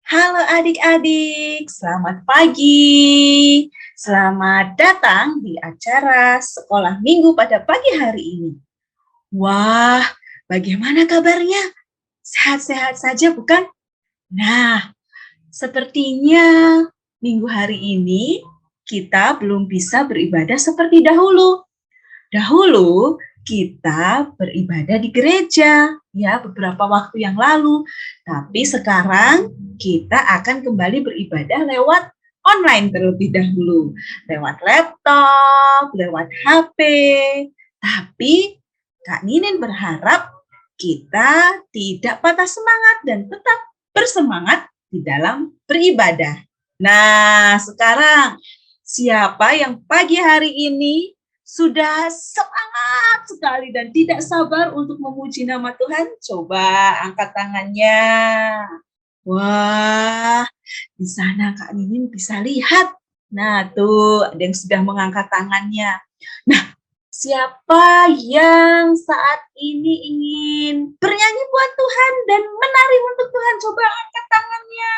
Halo adik-adik, selamat pagi. Selamat datang di acara Sekolah Minggu pada pagi hari ini. Wah, bagaimana kabarnya? Sehat-sehat saja bukan? Nah, sepertinya minggu hari ini kita belum bisa beribadah seperti dahulu. Dahulu kita beribadah di gereja, ya beberapa waktu yang lalu. Tapi sekarang kita akan kembali beribadah lewat online terlebih dahulu. Lewat laptop, lewat HP. Tapi Kak Ninin berharap kita tidak patah semangat dan tetap bersemangat di dalam beribadah. Nah, sekarang siapa yang pagi hari ini sudah semangat sekali dan tidak sabar untuk memuji nama Tuhan? Coba angkat tangannya. Wah, di sana Kak Nining bisa lihat. Nah, tuh ada yang sudah mengangkat tangannya. Nah, siapa yang saat ini ingin bernyanyi buat Tuhan dan menari untuk Tuhan? Coba angkat tangannya.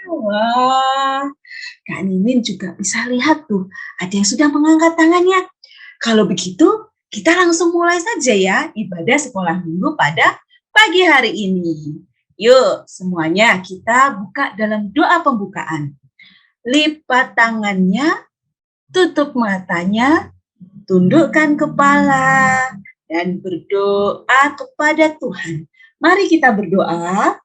Wah, Kak Nining juga bisa lihat tuh, ada yang sudah mengangkat tangannya. Kalau begitu, kita langsung mulai saja ya ibadah sekolah minggu pada pagi hari ini. Yuk, semuanya kita buka dalam doa pembukaan. Lipat tangannya, tutup matanya, tundukkan kepala, dan berdoa kepada Tuhan. Mari kita berdoa.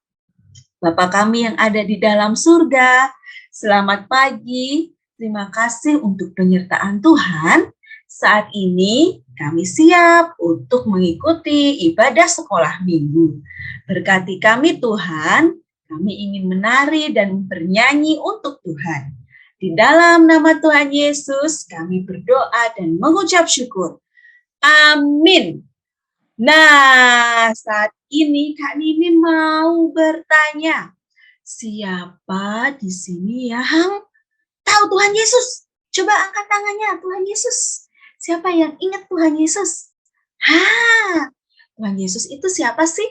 Bapa kami yang ada di dalam surga, selamat pagi. Terima kasih untuk penyertaan Tuhan. Saat ini kami siap untuk mengikuti ibadah sekolah minggu. Berkati kami Tuhan, kami ingin menari dan bernyanyi untuk Tuhan. Di dalam nama Tuhan Yesus kami berdoa dan mengucap syukur. Amin. Nah, saat ini Kak Ninin mau bertanya, siapa di sini yang tahu Tuhan Yesus? Coba angkat tangannya, Tuhan Yesus. Siapa yang ingat Tuhan Yesus? Tuhan Yesus itu siapa sih?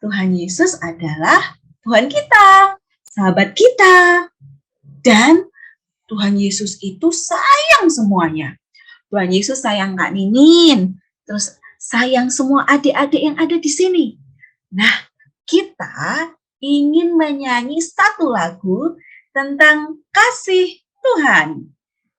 Tuhan Yesus adalah Tuhan kita, sahabat kita. Dan Tuhan Yesus itu sayang semuanya. Tuhan Yesus sayang Kak Ninin, terus sayang semua adik-adik yang ada di sini. Nah, kita ingin menyanyi satu lagu tentang kasih Tuhan.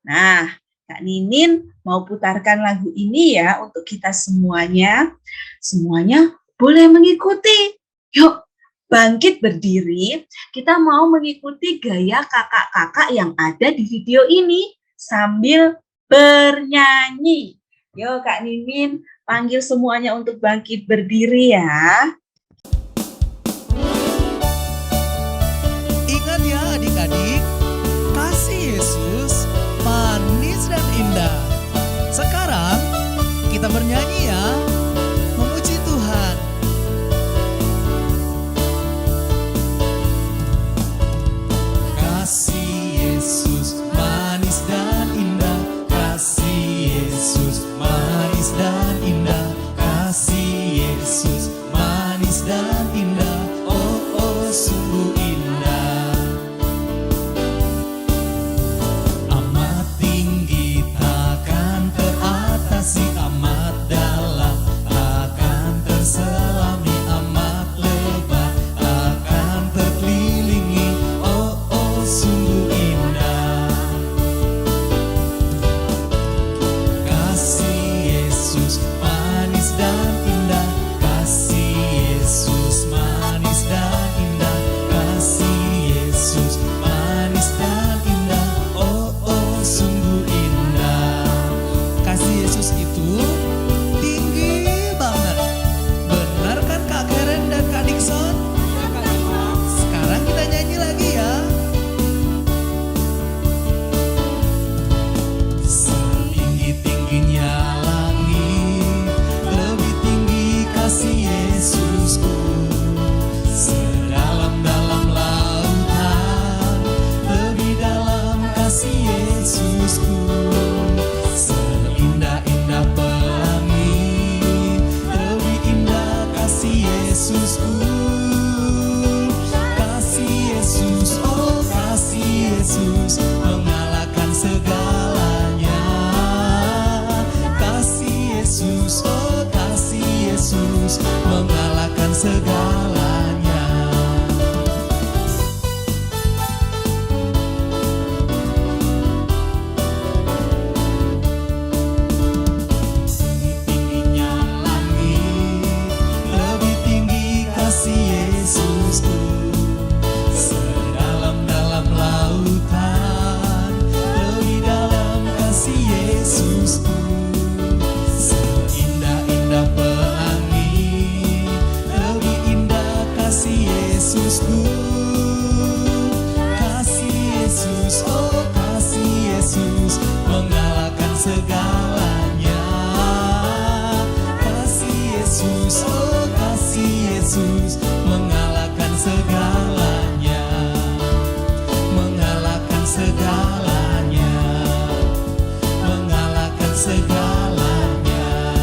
Nah, Kak Ninin mau putarkan lagu ini ya untuk kita semuanya. Semuanya boleh mengikuti. Yuk, bangkit berdiri. Kita mau mengikuti gaya kakak-kakak yang ada di video ini sambil bernyanyi. Yuk Kak Ninin, panggil semuanya untuk bangkit berdiri ya. Ingat ya adik-adik, kasih Yesus manis dan indah. Sekarang kita bernyanyi ya, memuji Tuhan. Kasih Yesus manis dan indah, kasih Yesus manis dan indah, kasih Yesus manis dan indah, oh oh sungguh indah. Amat tinggi takkan teratasi, amat dalam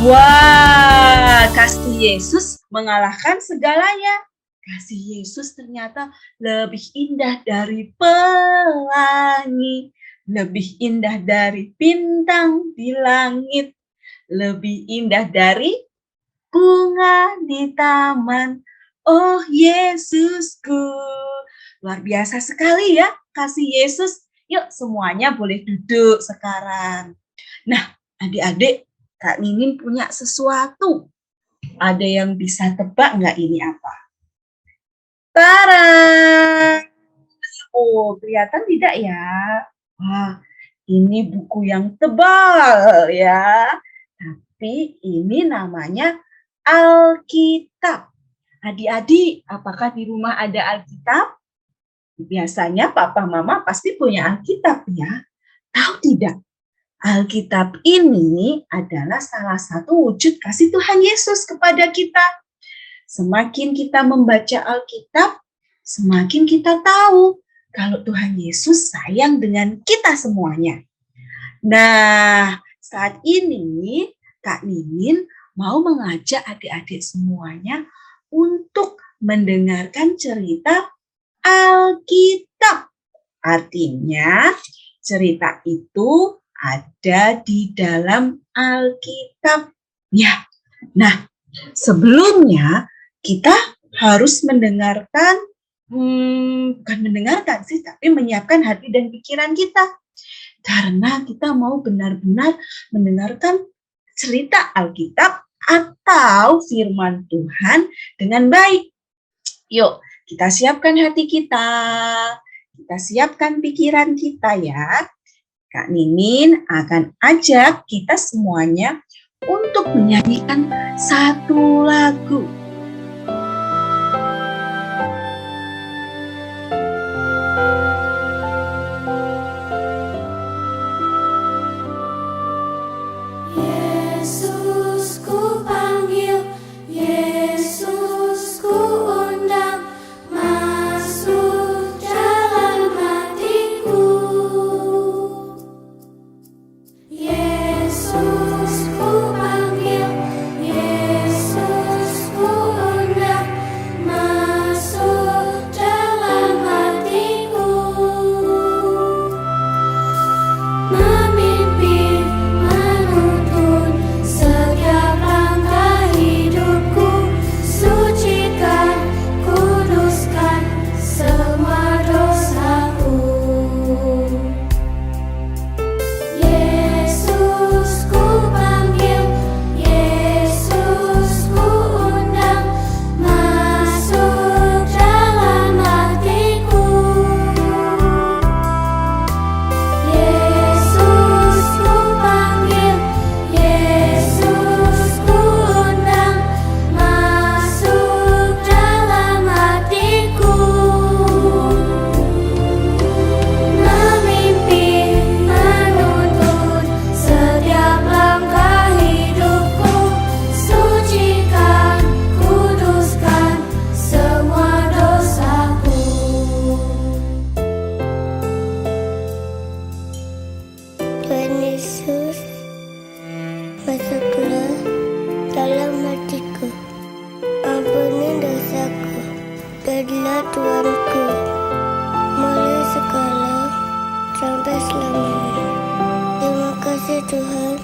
Wah, kasih Yesus mengalahkan segalanya. Kasih Yesus ternyata lebih indah dari pelangi, lebih indah dari bintang di langit, lebih indah dari bunga di taman. Oh Yesusku, luar biasa sekali ya kasih Yesus. Yuk semuanya boleh duduk sekarang. Nah, adik-adik, Kak Nining punya sesuatu. Ada yang bisa tebak nggak ini apa? Tara! Oh, kelihatan tidak ya? Wah, ini buku yang tebal ya. Tapi ini namanya Alkitab. Adik-adik, apakah di rumah ada Alkitab? Biasanya papa mama pasti punya Alkitab ya. Tahu tidak? Alkitab ini adalah salah satu wujud kasih Tuhan Yesus kepada kita. Semakin kita membaca Alkitab, semakin kita tahu kalau Tuhan Yesus sayang dengan kita semuanya. Nah, saat ini Kak Ninin mau mengajak adik-adik semuanya untuk mendengarkan cerita Alkitab. Artinya, cerita itu ada di dalam Alkitab. Ya. Nah, sebelumnya kita harus mendengarkan, bukan mendengarkan sih, tapi menyiapkan hati dan pikiran kita. Karena kita mau benar-benar mendengarkan cerita Alkitab atau firman Tuhan dengan baik. Yuk, kita siapkan hati kita siapkan pikiran kita ya. Kak Ninin akan ajak kita semuanya untuk menyanyikan satu lagu. Yesus ku panggil, Yesus ku undang, masuk dalam hatiku. Yesus ku panggil, Yesus ku undang, masuk dalam hatiku. Memimpin, menuntun setiap langkah hidupku, sucikan, kuduskan semua dosaku. Yesus ku panggil, Yesus ku undang, masuk dalam hatiku. Yesus ku panggil, Yesus ku undang, masuk dalam hatiku. Memimpin, menuntun setiap langkah hidupku, sucikan, kuduskan semua dosaku. Tuhan Yesus, masuklah dalam hatiku, ampuni dosaku, jadilah Tuanku, mulai sekarang sampai selamanya. Terima kasih Tuhan,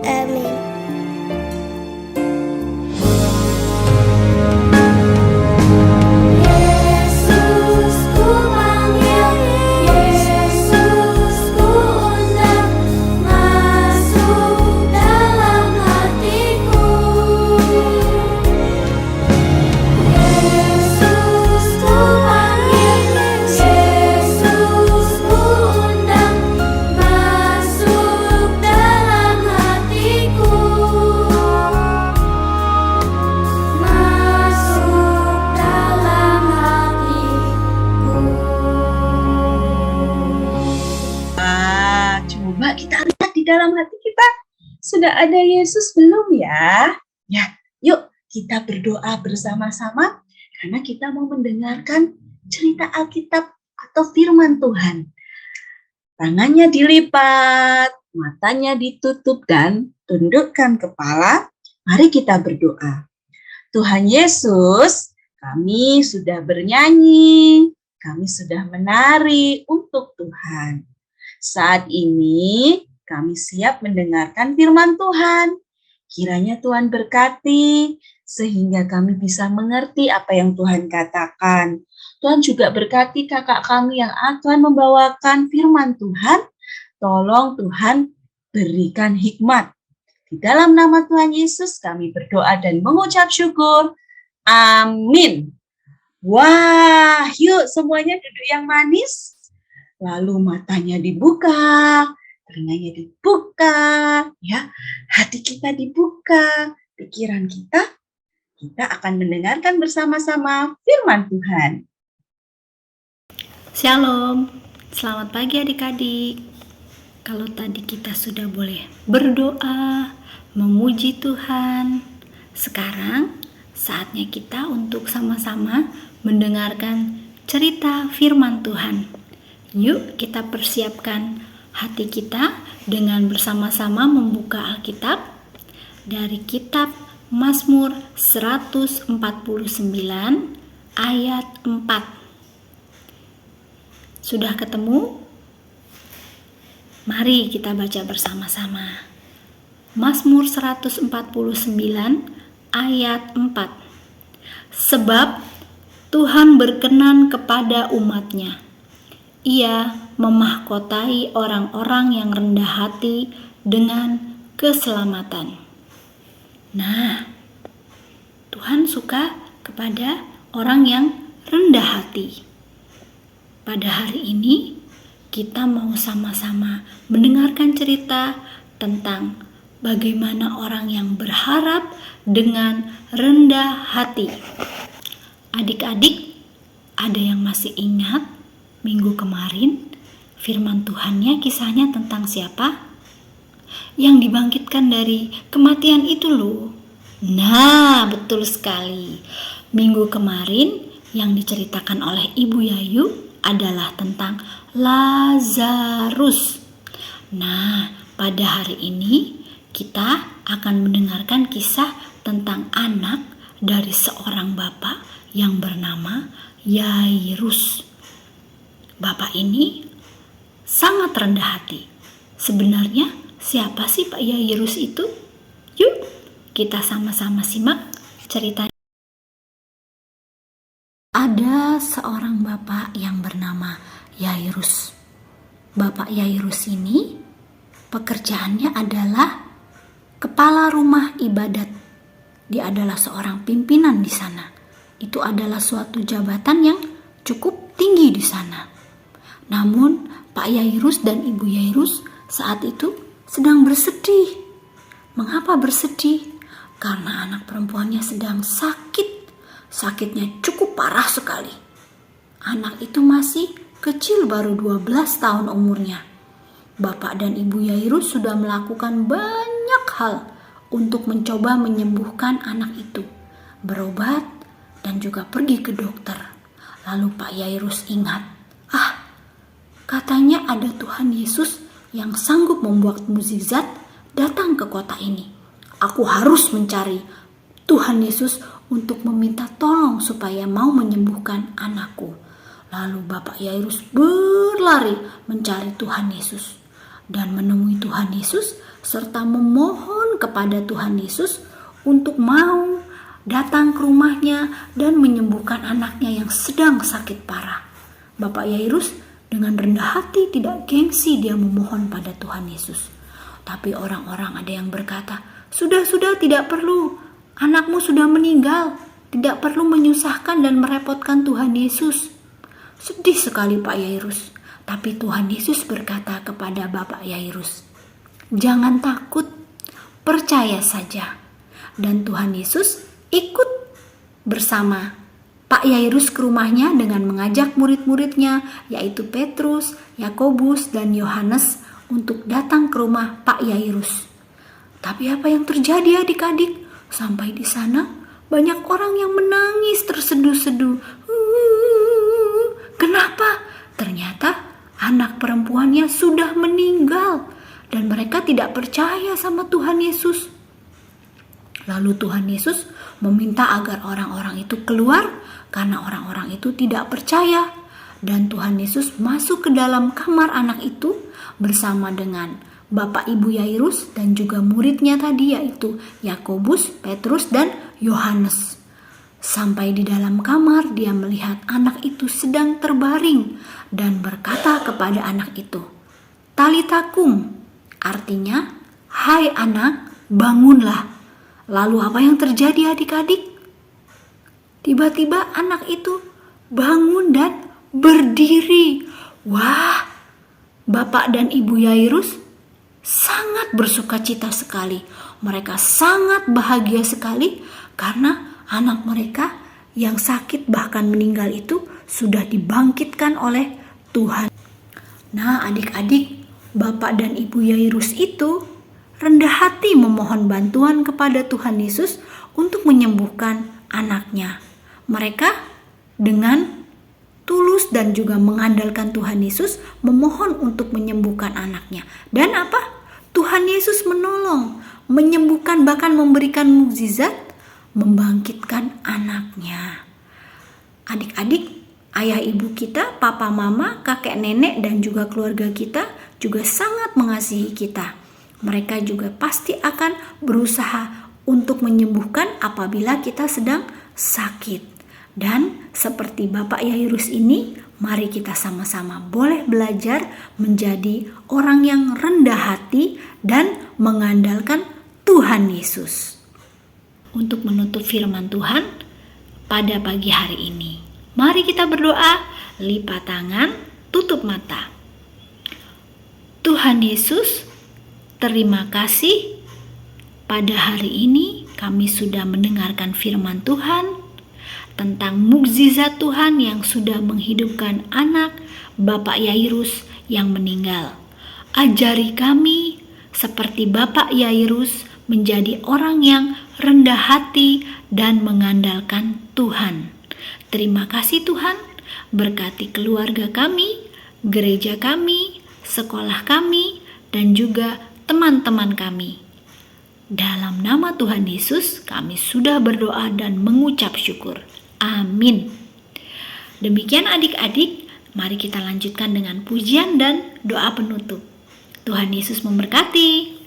amin. Yesus ku panggil, Yesus ku undang, masuk dalam hatiku. Yesus ku panggil, Yesus ku undang, masuk dalam hatiku. Masuk dalam hatiku. Coba kita lihat di dalam hati kita. Sudah ada Yesus belum ya? Ya, yuk kita berdoa bersama-sama karena kita mau mendengarkan cerita Alkitab atau firman Tuhan. Tangannya dilipat, matanya ditutup dan tundukkan kepala, mari kita berdoa. Tuhan Yesus, kami sudah bernyanyi, kami sudah menari untuk Tuhan. Saat ini kami siap mendengarkan firman Tuhan. Kiranya Tuhan berkati sehingga kami bisa mengerti apa yang Tuhan katakan. Tuhan juga berkati kakak kami yang akan membawakan firman Tuhan. Tolong Tuhan berikan hikmat. Di dalam nama Tuhan Yesus kami berdoa dan mengucap syukur. Amin. Wah, yuk semuanya duduk yang manis. Lalu matanya dibuka, telinganya dibuka, ya, hati kita dibuka, pikiran kita akan mendengarkan bersama-sama firman Tuhan. Shalom, selamat pagi adik-adik. Kalau tadi kita sudah boleh berdoa, memuji Tuhan, sekarang saatnya kita untuk sama-sama mendengarkan cerita firman Tuhan. Yuk kita persiapkan hati kita dengan bersama-sama membuka Alkitab dari kitab Mazmur 149 ayat 4. Sudah ketemu? Mari kita baca bersama-sama. Mazmur 149 ayat 4. Sebab Tuhan berkenan kepada umat-Nya. Ia memahkotai orang-orang yang rendah hati dengan keselamatan. Nah, Tuhan suka kepada orang yang rendah hati. Pada hari ini, kita mau sama-sama mendengarkan cerita tentang bagaimana orang yang berharap dengan rendah hati. Adik-adik, ada yang masih ingat minggu kemarin firman Tuhannya kisahnya tentang siapa? Yang dibangkitkan dari kematian itu loh. Nah, betul sekali. Minggu kemarin yang diceritakan oleh Ibu Yayu adalah tentang Lazarus. Nah, pada hari ini kita akan mendengarkan kisah tentang anak dari seorang bapak yang bernama Yairus. Bapak ini sangat rendah hati. Sebenarnya siapa sih Pak Yairus itu? Yuk, kita sama-sama simak ceritanya. Ada seorang bapak yang bernama Yairus. Bapak Yairus ini pekerjaannya adalah kepala rumah ibadat. Dia adalah seorang pimpinan di sana. Itu adalah suatu jabatan yang cukup tinggi di sana. Namun Pak Yairus dan Ibu Yairus saat itu sedang bersedih. Mengapa bersedih? Karena anak perempuannya sedang sakit. Sakitnya cukup parah sekali. Anak itu masih kecil, baru 12 tahun umurnya. Bapak dan Ibu Yairus sudah melakukan banyak hal untuk mencoba menyembuhkan anak itu. Berobat dan juga pergi ke dokter. Lalu Pak Yairus ingat, katanya ada Tuhan Yesus yang sanggup membuat mukjizat datang ke kota ini. Aku harus mencari Tuhan Yesus untuk meminta tolong supaya mau menyembuhkan anakku. Lalu Bapak Yairus berlari mencari Tuhan Yesus dan menemui Tuhan Yesus serta memohon kepada Tuhan Yesus untuk mau datang ke rumahnya dan menyembuhkan anaknya yang sedang sakit parah. Bapak Yairus dengan rendah hati, tidak gengsi, dia memohon pada Tuhan Yesus. Tapi orang-orang ada yang berkata, sudah tidak perlu, anakmu sudah meninggal, tidak perlu menyusahkan dan merepotkan Tuhan Yesus. Sedih sekali Pak Yairus. Tapi Tuhan Yesus berkata kepada Bapak Yairus, jangan takut, percaya saja. Dan Tuhan Yesus ikut bersama Pak Yairus ke rumahnya dengan mengajak murid-muridnya, yaitu Petrus, Yakobus, dan Yohanes untuk datang ke rumah Pak Yairus. Tapi apa yang terjadi adik-adik? Sampai di sana banyak orang yang menangis terseduh-seduh. Kenapa? Ternyata anak perempuannya sudah meninggal dan mereka tidak percaya sama Tuhan Yesus. Lalu Tuhan Yesus meminta agar orang-orang itu keluar karena orang-orang itu tidak percaya. Dan Tuhan Yesus masuk ke dalam kamar anak itu bersama dengan Bapak Ibu Yairus dan juga muridnya tadi, yaitu Yakobus, Petrus, dan Yohanes. Sampai di dalam kamar, dia melihat anak itu sedang terbaring dan berkata kepada anak itu, "Talita kum," artinya, "Hai anak, bangunlah." Lalu apa yang terjadi adik-adik? Tiba-tiba anak itu bangun dan berdiri. Wah, Bapak dan Ibu Yairus sangat bersukacita sekali. Mereka sangat bahagia sekali karena anak mereka yang sakit bahkan meninggal itu sudah dibangkitkan oleh Tuhan. Nah, adik-adik, Bapak dan Ibu Yairus itu rendah hati memohon bantuan kepada Tuhan Yesus untuk menyembuhkan anaknya. Mereka dengan tulus dan juga mengandalkan Tuhan Yesus memohon untuk menyembuhkan anaknya. Dan apa? Tuhan Yesus menolong, menyembuhkan, bahkan memberikan mukjizat, membangkitkan anaknya. Adik-adik, ayah ibu kita, papa mama, kakek nenek, dan juga keluarga kita juga sangat mengasihi kita. Mereka juga pasti akan berusaha untuk menyembuhkan apabila kita sedang sakit. Dan seperti Bapak Yairus ini, mari kita sama-sama boleh belajar menjadi orang yang rendah hati dan mengandalkan Tuhan Yesus. Untuk menutup firman Tuhan pada pagi hari ini, mari kita berdoa, lipat tangan, tutup mata. Tuhan Yesus, terima kasih pada hari ini kami sudah mendengarkan firman Tuhan tentang mukjizat Tuhan yang sudah menghidupkan anak Bapak Yairus yang meninggal. Ajari kami seperti Bapak Yairus menjadi orang yang rendah hati dan mengandalkan Tuhan. Terima kasih Tuhan, berkati keluarga kami, gereja kami, sekolah kami, dan juga teman-teman kami. Dalam nama Tuhan Yesus kami sudah berdoa dan mengucap syukur. Amin. Demikian adik-adik, mari kita lanjutkan dengan pujian dan doa penutup. Tuhan Yesus memberkati.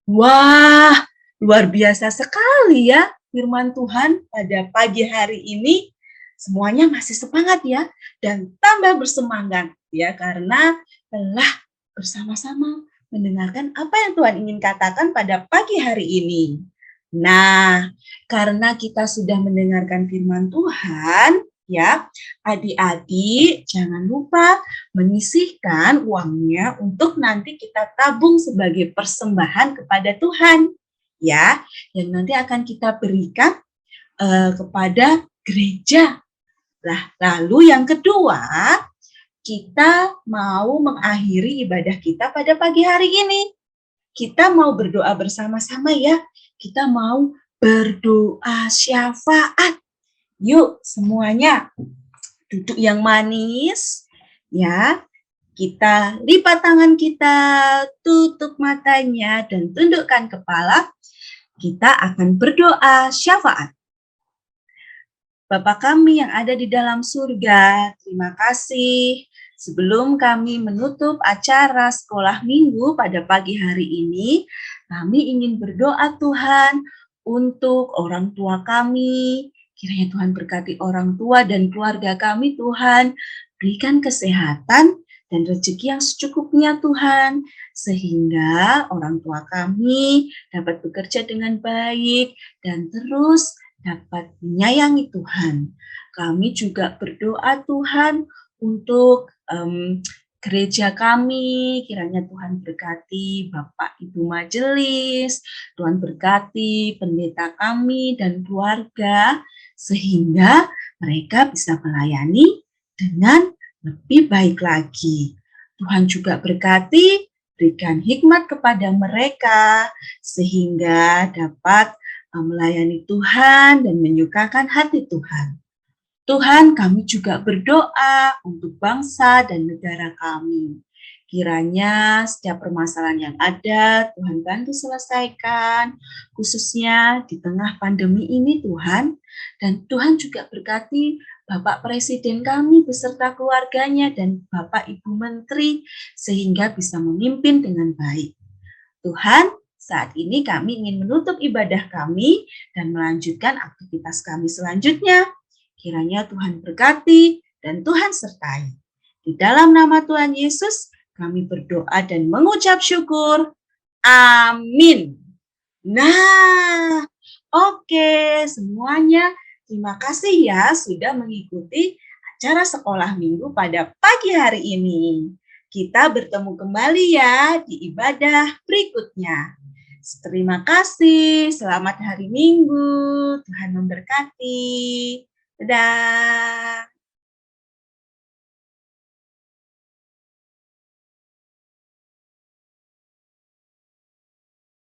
Wah, luar biasa sekali ya firman Tuhan pada pagi hari ini. Semuanya masih semangat ya dan tambah bersemangat ya karena telah bersama-sama mendengarkan apa yang Tuhan ingin katakan pada pagi hari ini. Nah, karena kita sudah mendengarkan firman Tuhan, ya, adik-adik jangan lupa menyisihkan uangnya untuk nanti kita tabung sebagai persembahan kepada Tuhan, ya, yang nanti akan kita berikan kepada gereja. Lalu yang kedua, kita mau mengakhiri ibadah kita pada pagi hari ini. Kita mau berdoa bersama-sama ya. Kita mau berdoa syafaat. Yuk semuanya duduk yang manis ya. Kita lipat tangan kita, tutup matanya dan tundukkan kepala. Kita akan berdoa syafaat. Bapa kami yang ada di dalam surga, terima kasih. Sebelum kami menutup acara sekolah minggu pada pagi hari ini, kami ingin berdoa Tuhan untuk orang tua kami. Kiranya Tuhan berkati orang tua dan keluarga kami Tuhan. Berikan kesehatan dan rezeki yang secukupnya Tuhan. Sehingga orang tua kami dapat bekerja dengan baik dan terus dapat menyayangi Tuhan. Kami juga berdoa Tuhan untuk gereja kami, kiranya Tuhan berkati Bapak Ibu Majelis, Tuhan berkati pendeta kami dan keluarga, sehingga mereka bisa melayani dengan lebih baik lagi. Tuhan juga berkati, berikan hikmat kepada mereka, sehingga dapat melayani Tuhan dan menyukakan hati Tuhan. Tuhan, kami juga berdoa untuk bangsa dan negara kami. Kiranya setiap permasalahan yang ada, Tuhan bantu selesaikan, khususnya di tengah pandemi ini Tuhan. Dan Tuhan juga berkati Bapak Presiden kami beserta keluarganya dan Bapak Ibu Menteri, sehingga bisa memimpin dengan baik. Tuhan, saat ini kami ingin menutup ibadah kami dan melanjutkan aktivitas kami selanjutnya. Kiranya Tuhan berkati dan Tuhan sertai. Di dalam nama Tuhan Yesus, kami berdoa dan mengucap syukur. Amin. Nah, oke semuanya. Terima kasih ya sudah mengikuti acara sekolah minggu pada pagi hari ini. Kita bertemu kembali ya di ibadah berikutnya. Terima kasih. Selamat hari Minggu. Tuhan memberkati. Dadah.